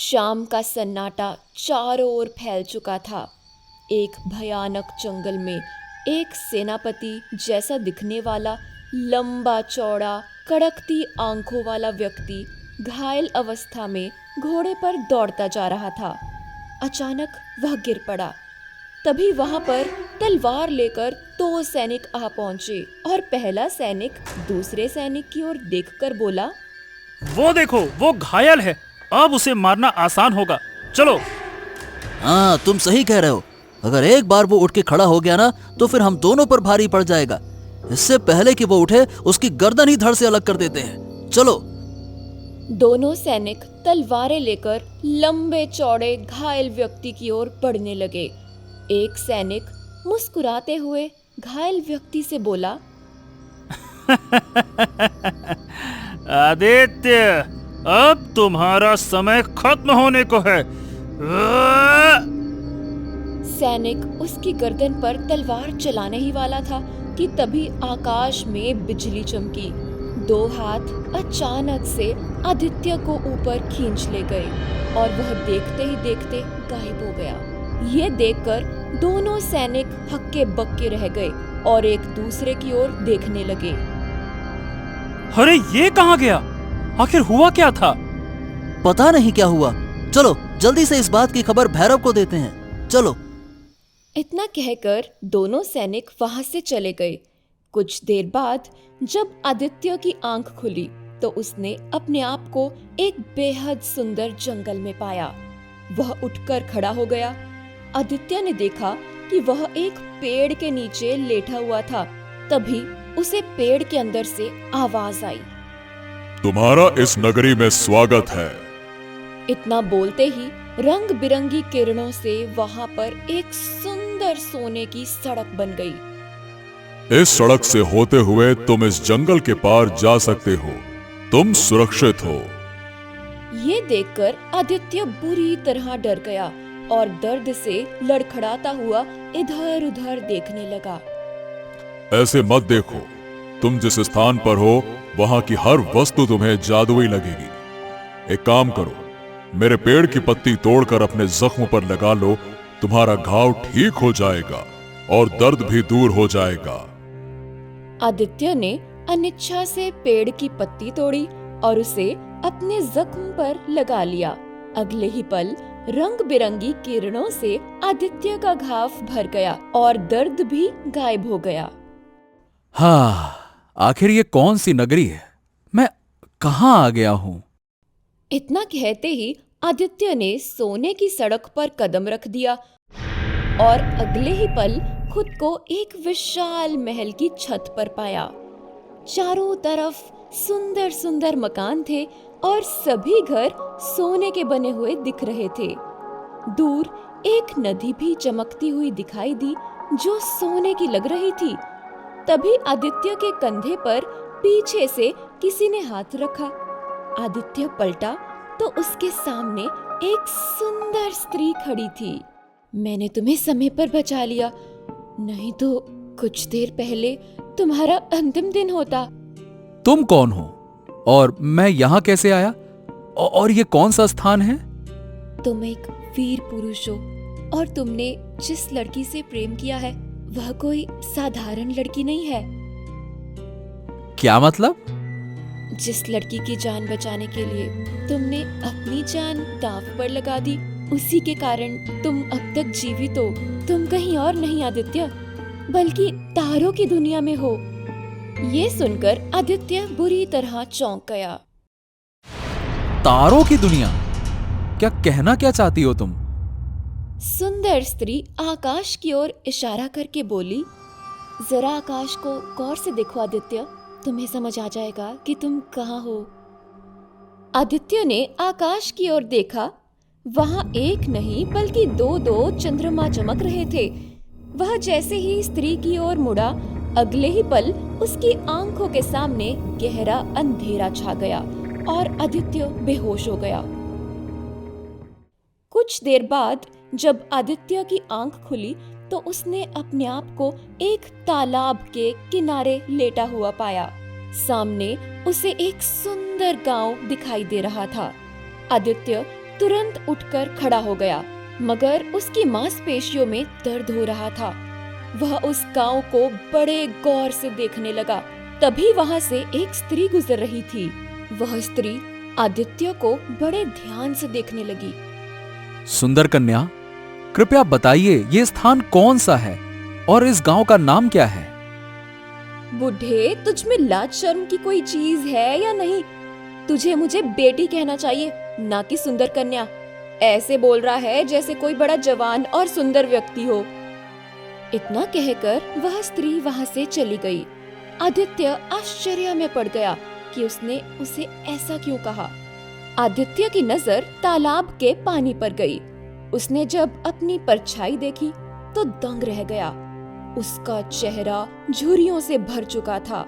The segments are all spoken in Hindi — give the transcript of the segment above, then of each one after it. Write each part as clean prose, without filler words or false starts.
शाम का सन्नाटा चारों ओर फैल चुका था। एक भयानक जंगल में एक सेनापति जैसा दिखने वाला लंबा चौड़ा कड़कती आंखों वाला व्यक्ति घायल अवस्था में घोड़े पर दौड़ता जा रहा था। अचानक वह गिर पड़ा। तभी वहां पर तलवार लेकर 2 सैनिक आ पहुंचे और पहला सैनिक दूसरे सैनिक की ओर देखकर बोला, वो देखो, वो घायल है, अब उसे मारना आसान होगा, चलो। हाँ, तुम सही कह रहे हो। अगर एक बार वो उठ के खड़ा हो गया ना, तो फिर हम दोनों पर भारी पड़ जाएगा। इससे पहले कि वो उठे, उसकी गर्दन ही धड़ से अलग कर देते हैं। चलो। दोनों सैनिक तलवारें लेकर लंबे चौड़े घायल व्यक्ति की ओर बढ़ने लगे। एक सैनिक मुस्कुराते हुए घायल व्यक्ति से बोला, आदित्य, अब तुम्हारा समय खत्म होने को है। सैनिक उसकी गर्दन पर तलवार चलाने ही वाला था कि तभी आकाश में बिजली चमकी। 2 हाथ अचानक से आदित्य को ऊपर खींच ले गए और वह देखते ही देखते गायब हो गया। ये देखकर दोनों सैनिक हक्के बक्के रह गए और एक दूसरे की ओर देखने लगे। अरे, ये कहाँ गया? आखिर हुआ क्या था? पता नहीं क्या हुआ। चलो जल्दी से इस बात की खबर भैरव को देते हैं। चलो। इतना कहकर दोनों सैनिक वहां से चले गए। कुछ देर बाद जब आदित्य की आंख खुली तो उसने अपने आप को एक बेहद सुंदर जंगल में पाया। वह उठकर खड़ा हो गया। आदित्य ने देखा कि वह एक पेड़ के नीचे लेटा हुआ था। तभी उसे पेड़ के अंदर से आवाज आई, तुम्हारा इस नगरी में स्वागत है। इतना बोलते ही रंग बिरंगी किरणों से वहां पर एक सुंदर सोने की सड़क बन गई। इस सड़क से होते हुए तुम इस जंगल के पार जा सकते हो। तुम सुरक्षित हो। ये देखकर आदित्य बुरी तरह डर गया और दर्द से लड़खड़ाता हुआ इधर उधर देखने लगा। ऐसे मत देखो। तुम जिस स्थान पर हो वहां की हर वस्तु तुम्हें जादुई लगेगी। एक काम करो, मेरे पेड़ की पत्ती तोड़कर अपने जख्म पर लगा लो। तुम्हारा घाव ठीक हो जाएगा और दर्द भी दूर हो जाएगा। आदित्य ने अनिच्छा से पेड़ की पत्ती तोड़ी और उसे अपने जख्म पर लगा लिया। अगले ही पल रंग बिरंगी किरणों से आदित्य का घाव भर गया और दर्द भी गायब हो गया। हाँ, आखिर ये कौन सी नगरी है? मैं कहाँ आ गया हूँ? इतना कहते ही आदित्य ने सोने की सड़क पर कदम रख दिया और अगले ही पल खुद को एक विशाल महल की छत पर पाया। चारों तरफ सुंदर सुंदर मकान थे और सभी घर सोने के बने हुए दिख रहे थे। दूर एक नदी भी चमकती हुई दिखाई दी जो सोने की लग रही थी। तभी आदित्य के कंधे पर पीछे से किसी ने हाथ रखा। आदित्य पलटा तो उसके सामने एक सुंदर स्त्री खड़ी थी। मैंने तुम्हें समय पर बचा लिया, नहीं तो कुछ देर पहले तुम्हारा अंतिम दिन होता। तुम कौन हो और मैं यहाँ कैसे आया? और ये कौन सा स्थान है? तुम एक वीर पुरुष हो और तुमने जिस लड़की से प्रेम किया है वह कोई साधारण लड़की नहीं है। क्या मतलब? जिस लड़की की जान बचाने के लिए तुमने अपनी जान दांव पर लगा दी, उसी के कारण तुम अब तक जीवित हो। तुम कहीं और नहीं आदित्य, बल्कि तारों की दुनिया में हो। ये सुनकर आदित्य बुरी तरह चौंक गया। तारों की दुनिया? क्या कहना क्या चाहती हो तुम? सुंदर स्त्री आकाश की ओर इशारा करके बोली, जरा आकाश को गौर से देखो आदित्य, तुम्हें समझ आ जाएगा कि तुम कहाँ हो। आदित्य ने आकाश की ओर देखा। वहां एक नहीं बल्कि 2 चंद्रमा चमक रहे थे। वह जैसे ही स्त्री की ओर मुड़ा, अगले ही पल उसकी आंखों के सामने गहरा अंधेरा छा गया और आदित्य बेहोश हो गया। कुछ देर बाद जब आदित्य की आंख खुली तो उसने अपने आप को एक तालाब के किनारे लेटा हुआ पाया। सामने उसे एक सुंदर गांव दिखाई दे रहा था। आदित्य तुरंत उठकर खड़ा हो गया, मगर उसकी मांसपेशियों में दर्द हो रहा था। वह उस गांव को बड़े गौर से देखने लगा। तभी वहां से एक स्त्री गुजर रही थी। वह स्त्री आदित्य को बड़े ध्यान से देखने लगी। सुंदर कन्या, कृपया बताइए ये स्थान कौन सा है और इस गांव का नाम क्या है? बुढ़े, तुझ में लाज शर्म की कोई चीज है या नहीं? तुझे मुझे बेटी कहना चाहिए, ना कि सुंदर कन्या। ऐसे बोल रहा है जैसे कोई बड़ा जवान और सुंदर व्यक्ति हो। इतना कहकर वह स्त्री वहां से चली गई। आदित्य आश्चर्य में पड़ गया कि उसने उसे ऐसा क्यों कहा। आदित्य की नजर तालाब के पानी पर गई। उसने जब अपनी परछाई देखी तो दंग रह गया। उसका चेहरा झुर्रियों से भर चुका था।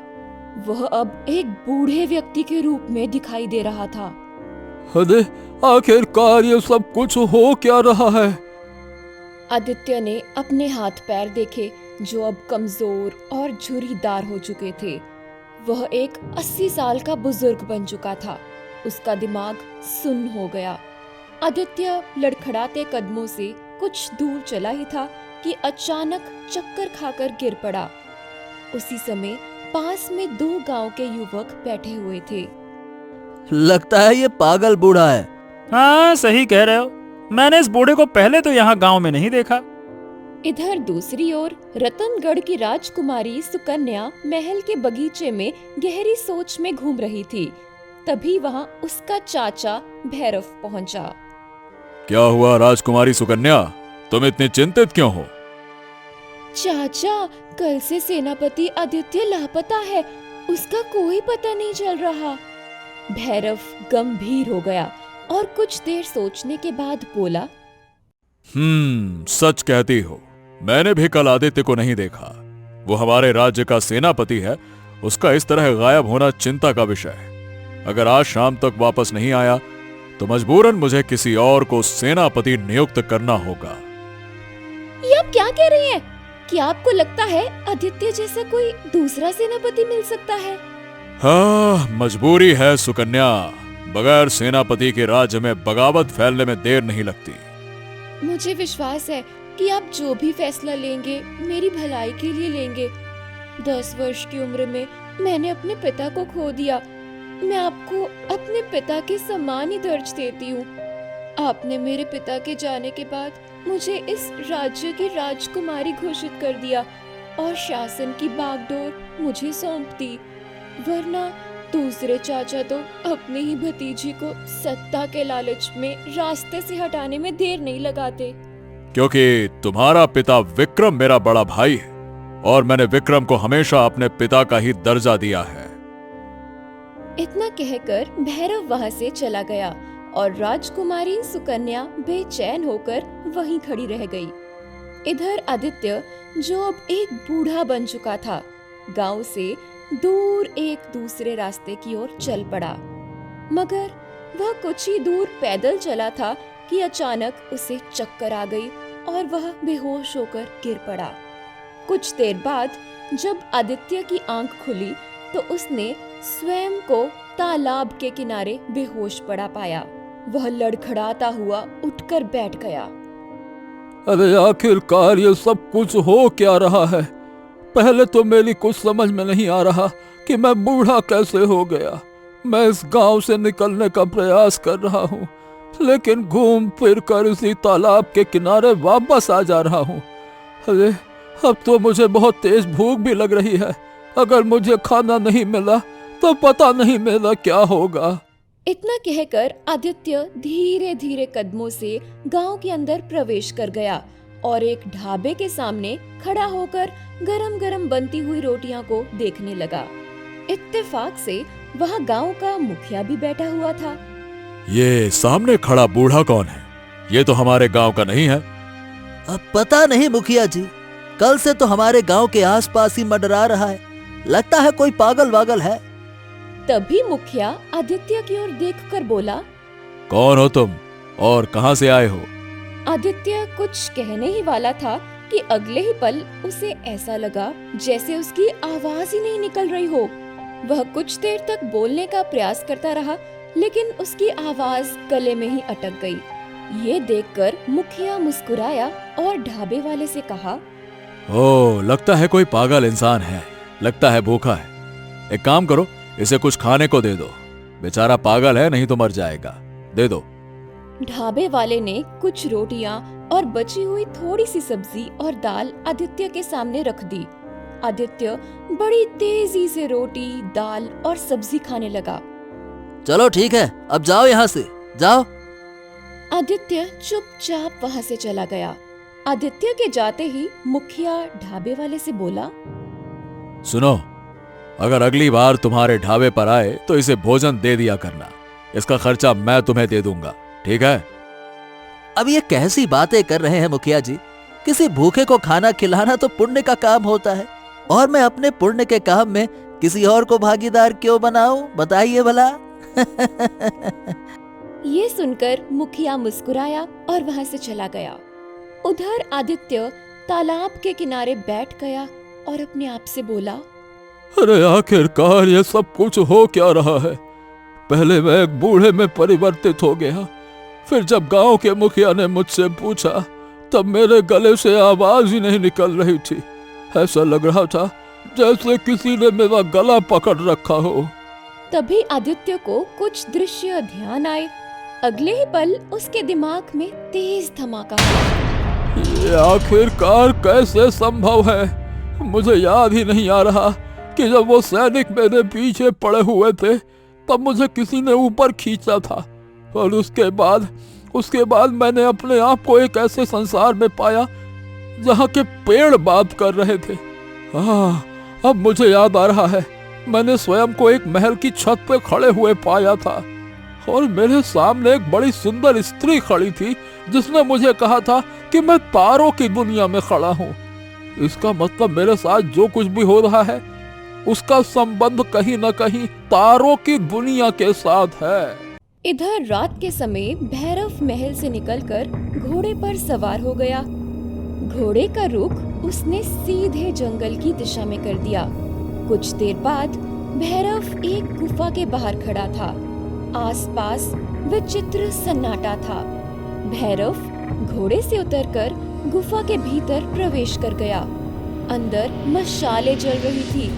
वह अब एक बूढ़े व्यक्ति के रूप में दिखाई दे रहा था। अरे आखिरकार ये सब कुछ हो क्या रहा है? आदित्य ने अपने हाथ पैर देखे, जो अब कमजोर और झुर्रीदार हो चुके थे। वह एक 80 साल का बुजुर्ग बन चुका था। उसका दिमाग सुन्न हो गया। आदित्य लड़खड़ाते कदमों से कुछ दूर चला ही था कि अचानक चक्कर खाकर गिर पड़ा। उसी समय पास में 2 गांव के युवक बैठे हुए थे। लगता है ये पागल बूढ़ा है। हाँ, सही कह रहे हो। मैंने इस बूढ़े को पहले तो यहाँ गांव में नहीं देखा। इधर दूसरी ओर रतनगढ़ की राजकुमारी सुकन्या महल के बगीचे में गहरी सोच में घूम रही थी। तभी वहां उसका चाचा भैरव पहुंचा। क्या हुआ राजकुमारी सुकन्या, तुम इतनी चिंतित क्यों हो? चाचा, कल से सेनापति आदित्य लापता है। उसका कोई पता नहीं चल रहा। भैरव गंभीर हो गया और कुछ देर सोचने के बाद बोला, सच कहती हो। मैंने भी कल आदित्य को नहीं देखा। वो हमारे राज्य का सेनापति है। उसका इस तरह गायब होना चिंता का विषय है। अगर आज शाम तक वापस नहीं आया तो मजबूरन मुझे किसी और को सेनापति नियुक्त करना होगा। ये आप क्या कह रही हैं? क्या आपको लगता है आदित्य जैसा कोई दूसरा सेनापति मिल सकता है? हाँ, मजबूरी है सुकन्या। बगैर सेनापति के राज्य में बगावत फैलने में देर नहीं लगती। मुझे विश्वास है कि आप जो भी फैसला लेंगे मेरी भलाई के लिए लेंगे। 10 वर्ष की उम्र में मैंने अपने पिता को खो दिया। मैं आपको अपने पिता के समान ही दर्ज देती हूँ। आपने मेरे पिता के जाने के बाद मुझे इस राज्य की राजकुमारी घोषित कर दिया और शासन की बागडोर मुझे सौंप दी। वरना दूसरे चाचा तो अपनी ही भतीजी को सत्ता के लालच में रास्ते से हटाने में देर नहीं लगाते। क्योंकि तुम्हारा पिता विक्रम मेरा बड़ा भाई है और मैंने विक्रम को हमेशा अपने पिता का ही दर्जा दिया है। इतना कहकर भैरव वहां से चला गया और राजकुमारी सुकन्या बेचैन होकर वहीं खड़ी रह गई। इधर आदित्य, जो अब एक बूढ़ा बन चुका था, गांव से दूर एक दूसरे रास्ते की ओर चल पड़ा। मगर वह कुछ ही दूर पैदल चला था कि अचानक उसे चक्कर आ गई और वह बेहोश होकर गिर पड़ा। कुछ देर बाद जब आदित्य की आंख खुली तो उसने स्वयं को तालाब के किनारे बेहोश पड़ा पाया। वह लड़खड़ाता हुआ उठकर बैठ गया। अरे आखिरकार ये सब कुछ हो क्या रहा है? पहले तो मेरी कुछ समझ में नहीं आ रहा कि मैं बूढ़ा कैसे हो गया। मैं इस गांव से निकलने का प्रयास कर रहा हूँ, लेकिन घूम फिर कर इसी तालाब के किनारे वापस आ जा रहा हूँ। अरे अब तो मुझे बहुत तेज भूख भी लग रही है। अगर मुझे खाना नहीं मिला तो पता नहीं मेरा क्या होगा। इतना कहकर आदित्य धीरे धीरे कदमों से गांव के अंदर प्रवेश कर गया और एक ढाबे के सामने खड़ा होकर गरम गरम बनती हुई रोटियां को देखने लगा। इत्तेफाक से वहां गांव का मुखिया भी बैठा हुआ था। ये सामने खड़ा बूढ़ा कौन है? ये तो हमारे गांव का नहीं है। अब पता नहीं मुखिया जी, कल से तो हमारे गांव के आसपास ही मंडरा रहा है। लगता है कोई पागल वागल है। तभी मुखिया आदित्य की ओर देखकर बोला, कौन हो तुम और कहां से आए हो? आदित्य कुछ कहने ही वाला था कि अगले ही पल उसे ऐसा लगा जैसे उसकी आवाज ही नहीं निकल रही हो। वह कुछ देर तक बोलने का प्रयास करता रहा, लेकिन उसकी आवाज गले में ही अटक गई। ये देखकर मुखिया मुस्कुराया और ढाबे वाले से कहा, ओ, लगता है कोई पागल इंसान है, लगता है भूखा है। एक काम करो, इसे कुछ खाने को दे दो, बेचारा पागल है, नहीं तो मर जाएगा, दे दो। ढाबे वाले ने कुछ रोटियां और बची हुई थोड़ी सी सब्जी और दाल आदित्य के सामने रख दी। आदित्य बड़ी तेजी से रोटी, दाल और सब्जी खाने लगा। चलो ठीक है, अब जाओ यहाँ से, जाओ। आदित्य चुपचाप वहाँ से चला गया। आदित्य के जाते ही मुखिया ढाबे वाले से बोला, सुनो, अगर अगली बार तुम्हारे ढाबे पर आए तो इसे भोजन दे दिया करना, इसका खर्चा मैं तुम्हें दे दूंगा, ठीक है? अब ये कैसी बातें कर रहे हैं मुखिया जी? किसी भूखे को खाना खिलाना तो पुण्य का काम होता है, और मैं अपने पुण्य के काम में किसी और को भागीदार क्यों बनाऊं, बताइए भला। ये सुनकर मुखिया मुस्कुराया और वहाँ से चला गया। उधर आदित्य तालाब के किनारे बैठ गया और अपने आप से बोला, अरे आखिरकार ये सब कुछ हो क्या रहा है? पहले मैं एक बूढ़े में परिवर्तित हो गया, फिर जब गांव के मुखिया ने मुझसे पूछा तब मेरे गले से आवाज ही नहीं निकल रही थी। ऐसा लग रहा था जैसे किसी ने मेरा गला पकड़ रखा हो। तभी आदित्य को कुछ दृश्य ध्यान आए। अगले ही पल उसके दिमाग में तेज धमाका हुआ। ये आखिरकार कैसे संभव है? मुझे याद ही नहीं आ रहा कि जब वो सैनिक मेरे पीछे पड़े हुए थे तब मुझे किसी ने ऊपर खींचा था, और उसके बाद मैंने अपने आप को एक ऐसे संसार में पाया जहाँ के पेड़ बात कर रहे थे। अब मुझे याद आ रहा है, मैंने स्वयं को एक महल की छत पे खड़े हुए पाया था, और मेरे सामने एक बड़ी सुंदर स्त्री खड़ी थी जिसने मुझे कहा था कि मैं तारों की दुनिया में खड़ा हूँ। इसका मतलब मेरे साथ जो कुछ भी हो रहा है उसका संबंध कहीं न कहीं तारों की दुनिया के साथ है। इधर रात के समय भैरव महल से निकलकर घोड़े पर सवार हो गया। घोड़े का रुख उसने सीधे जंगल की दिशा में कर दिया। कुछ देर बाद भैरव एक गुफा के बाहर खड़ा था। आसपास विचित्र सन्नाटा था। भैरव घोड़े से उतरकर गुफा के भीतर प्रवेश कर गया। अंदर मशालें जल रही थी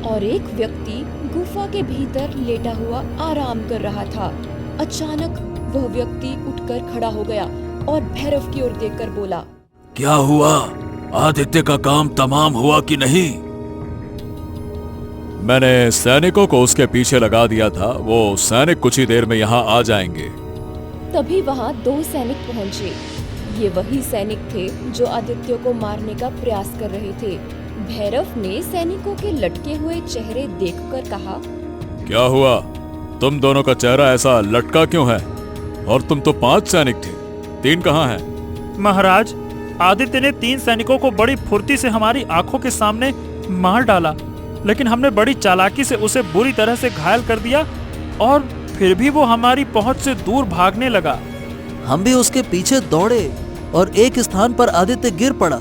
और एक व्यक्ति गुफा के भीतर लेटा हुआ आराम कर रहा था। अचानक वह व्यक्ति उठकर खड़ा हो गया और भैरव की ओर देखकर बोला, क्या हुआ? आदित्य का काम तमाम हुआ कि नहीं? मैंने सैनिकों को उसके पीछे लगा दिया था, वो सैनिक कुछ ही देर में यहाँ आ जाएंगे। तभी वहाँ 2 सैनिक पहुँचे। ये वही सैनिक थे जो आदित्य को मारने का प्रयास कर रहे थे। भैरव ने सैनिकों के लटके हुए चेहरे देखकर कहा, क्या हुआ? तुम दोनों का चेहरा ऐसा लटका क्यों है? और तुम तो 5 सैनिक थे, 3 कहाँ हैं? महाराज, आदित्य ने 3 सैनिकों को बड़ी फुर्ती से हमारी आंखों के सामने मार डाला, लेकिन हमने बड़ी चालाकी से उसे बुरी तरह से घायल कर दिया और फिर भी वो हमारी पहुंच से दूर भागने लगा। हम भी उसके पीछे दौड़े और एक स्थान पर आदित्य गिर पड़ा।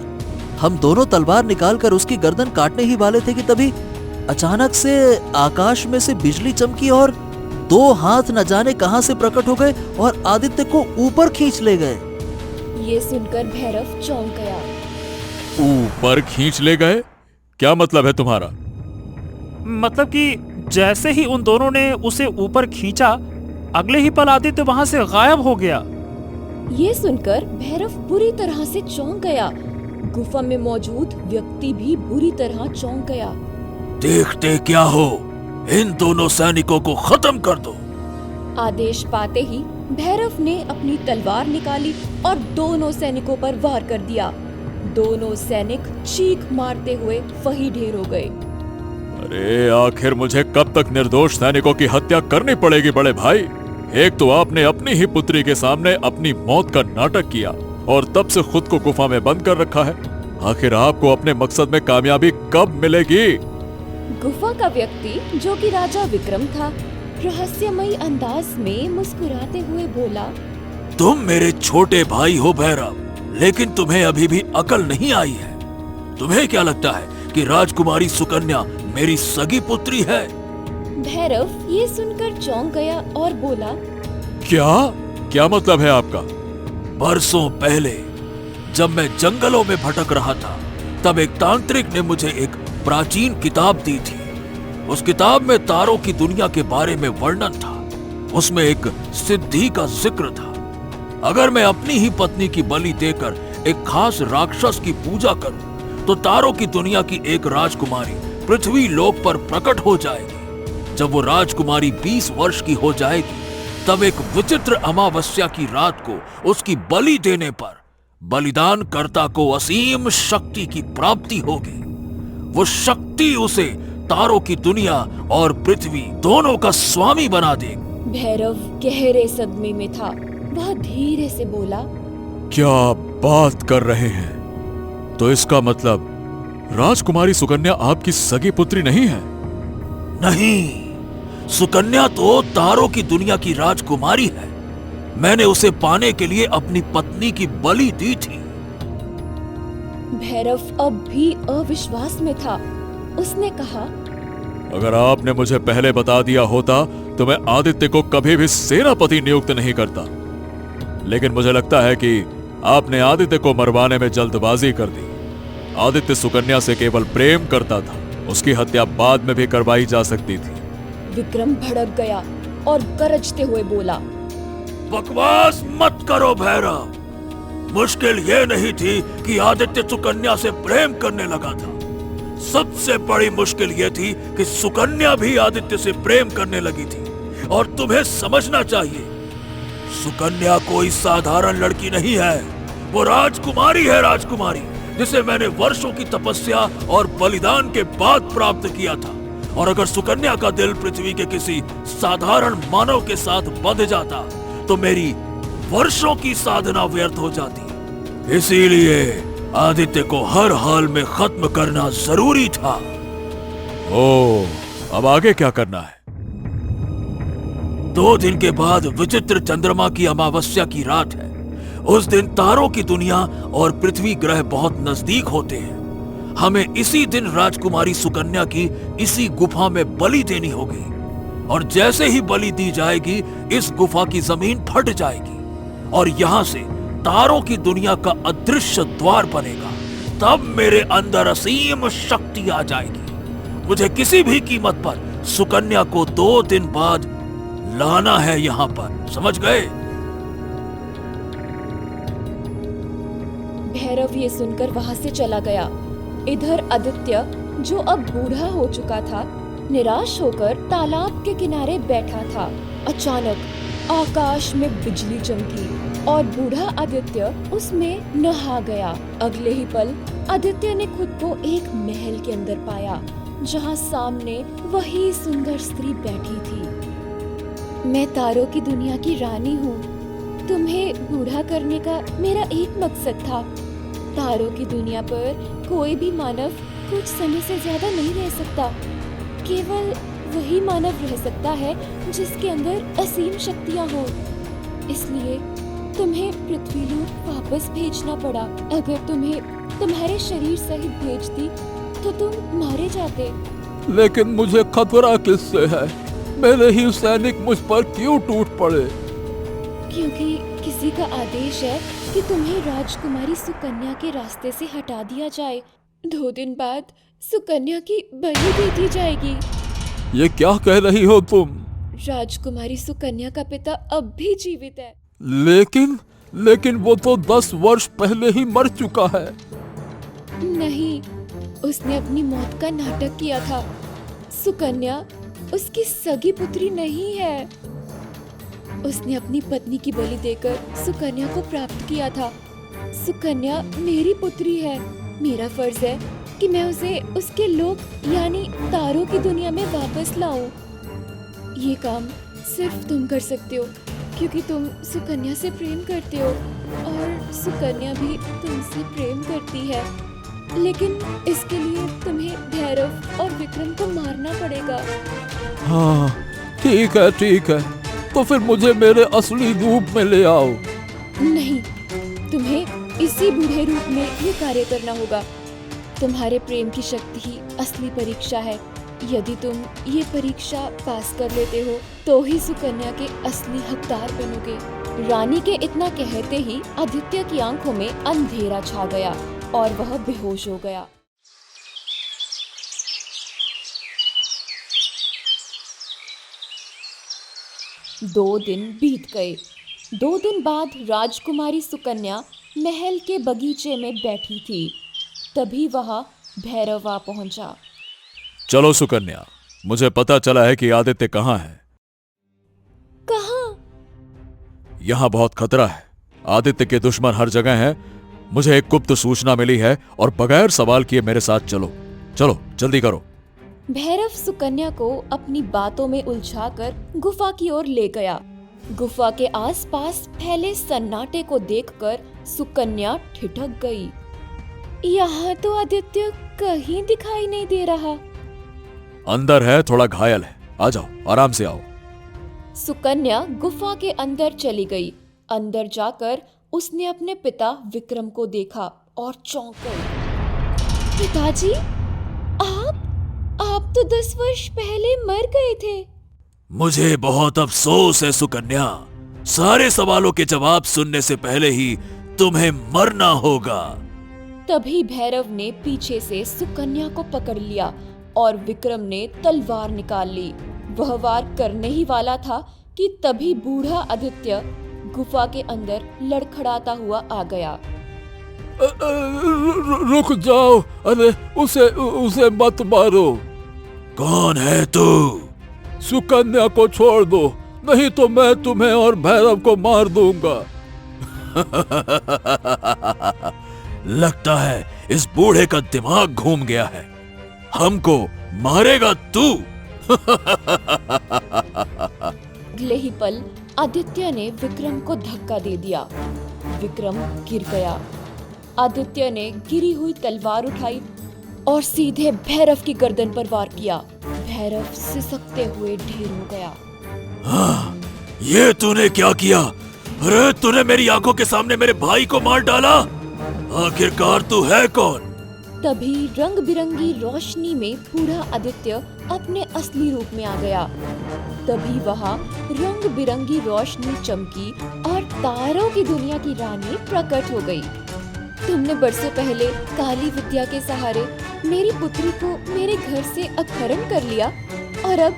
हम दोनों तलवार निकालकर उसकी गर्दन काटने ही वाले थे कि तभी अचानक से आकाश में से बिजली चमकी और 2 हाथ न जाने कहां से प्रकट हो गए और आदित्य को ऊपर खींच ले गए। ये सुनकर भैरव चौंक गया। ऊपर खींच ले गए? क्या मतलब है तुम्हारा? मतलब कि जैसे ही उन दोनों ने उसे ऊपर खींचा, अगले ही पल आदित्य वहां से गायब हो गया। ये सुनकर भैरव बुरी तरह से चौंक गया। गुफा में मौजूद व्यक्ति भी बुरी तरह चौंक गया। देखते क्या हो, इन दोनों सैनिकों को खत्म कर दो। आदेश पाते ही भैरव ने अपनी तलवार निकाली और दोनों सैनिकों पर वार कर दिया। दोनों सैनिक चीख मारते हुए वहीं ढेर हो गए। अरे आखिर मुझे कब तक निर्दोष सैनिकों की हत्या करनी पड़ेगी बड़े भाई? एक तो आपने अपनी ही पुत्री के सामने अपनी मौत का नाटक किया और तब से खुद को गुफा में बंद कर रखा है। आखिर आपको अपने मकसद में कामयाबी कब मिलेगी? गुफा का व्यक्ति, जो कि राजा विक्रम था, रहस्यमयी अंदाज में मुस्कुराते हुए बोला, तुम मेरे छोटे भाई हो भैरव, लेकिन तुम्हें अभी भी अकल नहीं आई है। तुम्हें क्या लगता है कि राजकुमारी सुकन्या मेरी सगी पुत्री है? भैरव ये सुनकर चौंक गया और बोला, क्या क्या मतलब है आपका? बरसों पहले जब मैं जंगलों में भटक रहा था, तब एक तांत्रिक ने मुझे एक प्राचीन किताब दी थी। उस किताब में तारों की दुनिया के बारे में वर्णन था। उसमें एक सिद्धि का जिक्र था। अगर मैं अपनी ही पत्नी की बलि देकर एक खास राक्षस की पूजा करूं, तो तारों की दुनिया की एक राजकुमारी पृथ्वी लोक पर प्रकट हो जाएगी। जब वो राजकुमारी 20 वर्ष की हो जाएगी, तब एक विचित्र अमावस्या की रात को उसकी बलि देने पर बलिदान कर्ता को असीम शक्ति की प्राप्ति होगी। वो शक्ति उसे तारों की दुनिया और पृथ्वी दोनों का स्वामी बना देगी। भैरव गहरे सदमे में था। वह धीरे से बोला, क्या आप बात कर रहे हैं? तो इसका मतलब राजकुमारी सुकन्या आपकी सगी पुत्री नहीं है? नहीं, सुकन्या तो तारों की दुनिया की राजकुमारी है। मैंने उसे पाने के लिए अपनी पत्नी की बलि दी थी। भैरव अब भी अविश्वास में था। उसने कहा, अगर आपने मुझे पहले बता दिया होता तो मैं आदित्य को कभी भी सेनापति नियुक्त नहीं करता। लेकिन मुझे लगता है कि आपने आदित्य को मरवाने में जल्दबाजी कर दी। आदित्य सुकन्या से केवल प्रेम करता था। उसकी हत्या बाद में भी करवाई जा सकती थी। विक्रम भड़क गया और गरजते हुए बोला, बकवास मत करो भैरव। मुश्किल ये नहीं थी कि आदित्य सुकन्या से प्रेम करने लगा था। सबसे बड़ी मुश्किल ये थी कि सुकन्या भी आदित्य से प्रेम करने लगी थी। और तुम्हें समझना चाहिए, सुकन्या कोई साधारण लड़की नहीं है। वो राजकुमारी है, राजकुमारी जिसे मैंने वर्षों की तपस्या और बलिदान के बाद प्राप्त किया था। और अगर सुकन्या का दिल पृथ्वी के किसी साधारण मानव के साथ बंध जाता, तो मेरी वर्षों की साधना व्यर्थ हो जाती। इसीलिए आदित्य को हर हाल में खत्म करना जरूरी था। अब आगे क्या करना है? 2 दिन के बाद विचित्र चंद्रमा की अमावस्या की रात है। उस दिन तारों की दुनिया और पृथ्वी ग्रह बहुत नजदीक होते हैं। हमें इसी दिन राजकुमारी सुकन्या की इसी गुफा में बलि देनी होगी। और जैसे ही बलि दी जाएगी, इस गुफा की जमीन फट जाएगी और यहाँ से तारों की दुनिया का अदृश्य द्वार बनेगा। तब मेरे अंदर असीम शक्ति आ जाएगी। मुझे किसी भी कीमत पर सुकन्या को 2 दिन बाद लाना है यहाँ पर, समझ गए? भैरव ये सुनकर वहां से चला गया। इधर आदित्य, जो अब बूढ़ा हो चुका था, निराश होकर तालाब के किनारे बैठा था। अचानक आकाश में बिजली चमकी और बूढ़ा आदित्य उसमें नहा गया। अगले ही पल आदित्य ने खुद को एक महल के अंदर पाया, जहां सामने वही सुंदर स्त्री बैठी थी। मैं तारों की दुनिया की रानी हूँ। तुम्हें बूढ़ा करने का मेरा एक मकसद था। तारों की दुनिया पर कोई भी मानव कुछ समय से ज्यादा नहीं रह सकता। केवल वही मानव रह सकता है जिसके अंदर असीम शक्तियाँ हो। इसलिए तुम्हें पृथ्वी लोक वापस भेजना पड़ा। अगर तुम्हें तुम्हारे शरीर सहित भेजती तो तुम मारे जाते। लेकिन मुझे खतरा किससे है? मेरे ही सैनिक मुझ पर क्यों टूट पड़े? क्योंकि किसी का आदेश है कि तुम्हें राजकुमारी सुकन्या के रास्ते से हटा दिया जाए। 2 दिन बाद सुकन्या की बलि दे दी जाएगी। ये क्या कह रही हो तुम? राजकुमारी सुकन्या का पिता अब भी जीवित है। लेकिन वो तो 10 वर्ष पहले ही मर चुका है। नहीं, उसने अपनी मौत का नाटक किया था। सुकन्या उसकी सगी पुत्री नहीं है। उसने अपनी पत्नी की बलि देकर सुकन्या को प्राप्त किया था। सुकन्या मेरी पुत्री है। मेरा फर्ज है कि मैं उसे उसके लोक यानी तारों की दुनिया में वापस लाऊं। ये काम सिर्फ तुम कर सकते हो, क्योंकि तुम सुकन्या से प्रेम करते हो और सुकन्या भी तुमसे प्रेम करती है। लेकिन इसके लिए तुम्हें भैरव और विक्रम को मारना पड़ेगा। हाँ, ठीक है। तो फिर मुझे मेरे असली रूप में ले आओ। नहीं, तुम्हें इसी बूढ़े रूप में ये कार्य करना होगा। तुम्हारे प्रेम की शक्ति ही असली परीक्षा है। यदि तुम ये परीक्षा पास कर लेते हो तो ही सुकन्या के असली हकदार बनोगे। रानी के इतना कहते ही आदित्य की आंखों में अंधेरा छा गया और वह बेहोश हो गया। दो दिन बीत गए। 2 दिन बाद राजकुमारी सुकन्या महल के बगीचे में बैठी थी। तभी वहां भैरव आ पहुंचा। चलो सुकन्या, मुझे पता चला है कि आदित्य कहाँ है। कहाँ? यहाँ बहुत खतरा है। आदित्य के दुश्मन हर जगह हैं। मुझे एक गुप्त सूचना मिली है और बगैर सवाल किए मेरे साथ चलो। चलो जल्दी करो। भैरव सुकन्या को अपनी बातों में उलझाकर गुफा की ओर ले गया। गुफा के आसपास फैले सन्नाटे को देखकर सुकन्या ठिठक गई। यहाँ तो आदित्य कहीं दिखाई नहीं दे रहा। अंदर है, थोड़ा घायल है। आ जाओ, आराम से आओ। सुकन्या गुफा के अंदर चली गई। अंदर जाकर उसने अपने पिता विक्रम को देखा और चौंक गई। पिताजी, आप तो 10 वर्ष पहले मर गए थे। मुझे बहुत अफसोस है सुकन्या, सारे सवालों के जवाब सुनने से पहले ही तुम्हें मरना होगा। तभी भैरव ने पीछे से सुकन्या को पकड़ लिया और विक्रम ने तलवार निकाल ली। वह वार करने ही वाला था कि तभी बूढ़ा आदित्य गुफा के अंदर लड़खड़ाता हुआ आ गया। रुक जाओ, अरे उसे मत मारो। कौन है तू? सुकन्या को छोड़ दो, नहीं तो मैं तुम्हें और भैरव को मार दूंगा। लगता है इस बूढ़े का दिमाग घूम गया है। हमको मारेगा तू? अगले ही पल आदित्य ने विक्रम को धक्का दे दिया। विक्रम गिर गया। आदित्य ने गिरी हुई तलवार उठाई और सीधे भैरव की गर्दन पर वार किया। भैरव सिसकते हुए ढेर हो गया। हाँ, ये तूने क्या किया? अरे तूने मेरी आंखों के सामने मेरे भाई को मार डाला। आखिरकार तू है कौन? तभी रंग बिरंगी रोशनी में बूढ़ा आदित्य अपने असली रूप में आ गया। तभी वहाँ रंग बिरंगी रोशनी चमकी और तारों की दुनिया की रानी प्रकट हो गई। तुमने बरसों पहले काली विद्या के सहारे मेरी पुत्री को मेरे घर से अपहरण कर लिया और अब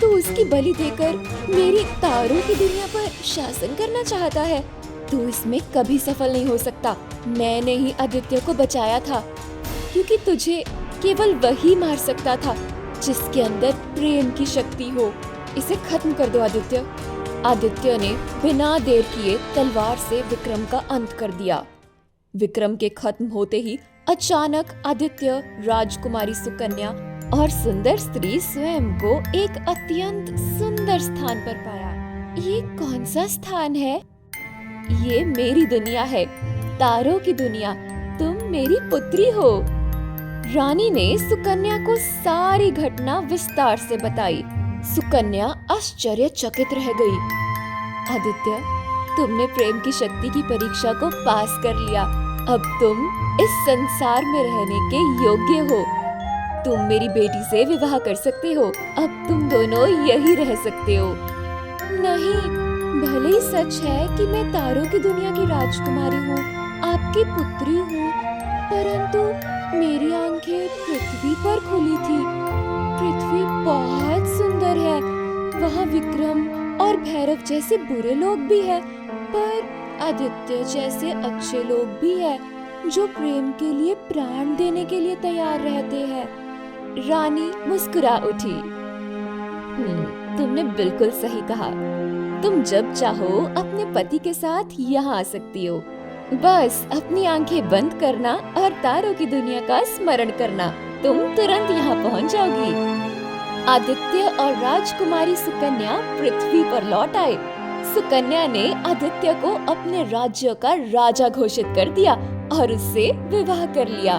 तू उसकी बलि देकर मेरी तारों की दुनिया पर शासन करना चाहता है। तू इसमें कभी सफल नहीं हो सकता। मैंने ही आदित्य को बचाया था, क्योंकि तुझे केवल वही मार सकता था जिसके अंदर प्रेम की शक्ति हो। इसे खत्म कर दो आदित्य। आदित्य ने बिना देर किए तलवार से विक्रम का अंत कर दिया। विक्रम के खत्म होते ही अचानक आदित्य राजकुमारी सुकन्या और सुंदर स्त्री स्वयं को एक अत्यंत सुंदर स्थान पर पाया। ये कौन सा स्थान है? ये मेरी दुनिया है, तारों की दुनिया। तुम मेरी पुत्री हो। रानी ने सुकन्या को सारी घटना विस्तार से बताई। सुकन्या आश्चर्यचकित रह गई। आदित्य, तुमने प्रेम की शक्ति की परीक्षा को पास कर लिया। अब तुम इस संसार में रहने के योग्य हो। तुम मेरी बेटी से विवाह कर सकते हो। अब तुम दोनों यही रह सकते हो। नहीं, भले ही सच है कि मैं तारों की दुनिया की राजकुमारी हूँ, आपकी पुत्री हूँ, परंतु मेरी आंखें पृथ्वी पर खुली थी। पृथ्वी बहुत सुंदर है। वहाँ विक्रम और भैरव जैसे बुरे लोग भी हैं, पर आदित्य जैसे अच्छे लोग भी हैं जो प्रेम के लिए प्राण देने के लिए तैयार रहते हैं। रानी मुस्कुरा उठी। तुमने बिल्कुल सही कहा। तुम जब चाहो अपने पति के साथ यहाँ आ सकती हो। बस अपनी आंखें बंद करना और तारों की दुनिया का स्मरण करना। तुम तुरंत यहाँ पहुँच जाओगी। आदित्य और राजकुमारी सुकन्या पृथ्वी पर लौट आए। सुकन्या ने आदित्य को अपने राज्य का राजा घोषित कर दिया और उससे विवाह कर लिया।